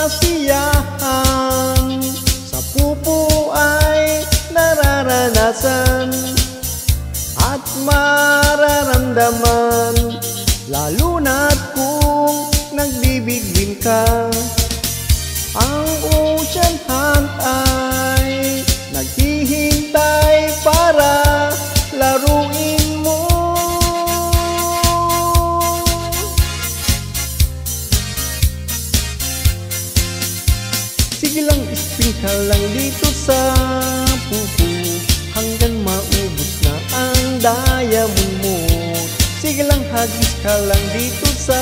kasiyahan sa pupo ay nararanasan at mararamdaman, lalo na't kung nagbibigwin ka. Ang ocean hunt ay naghihintay para laruin mo. Sige lang, spin ka lang dito sa pupo hanggang maubos na ang diamond mo. Sige lang, hagis ka lang dito sa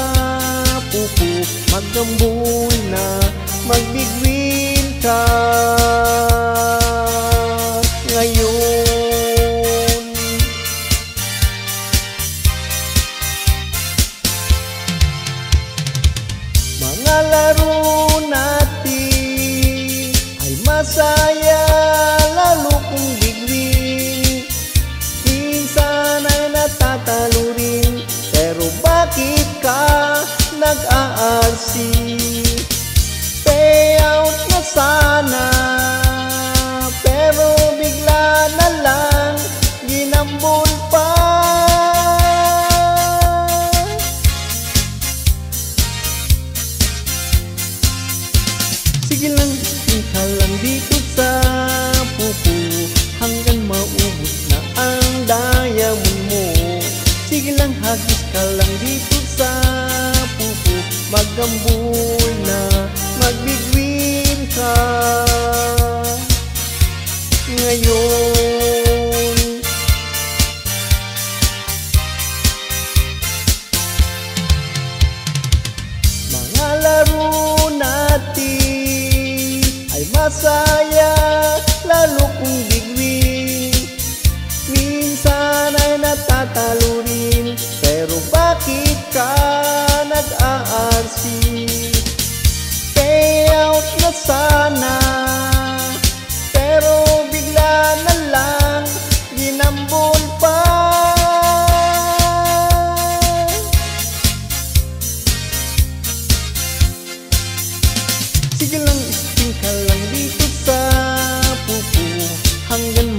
pupo, magambol na, magbigwin ka ngayon. Mga laro natin ay masaya, lalo kung bigwin. Minsan ay natatalo rin, pero bakit ka nag-aarsi? Payout na sana, pero bigla na lang ginambol pa. Sige lang, spin ka lang dito sa pupo hanggang maubos na ang diamond mo. Sige lang, hagis ka lang dito sa pupo, magambol na, magbigwin ka ngayon. Mga laro natin ay masaya, lalo kung bigwin. Minsan ay natatalo rin, pero bakit ka nag-aarsi? Payout na sana, pero bigla na lang ginambol pa. Sige lang, spin ka lang dito sa pupo hanggang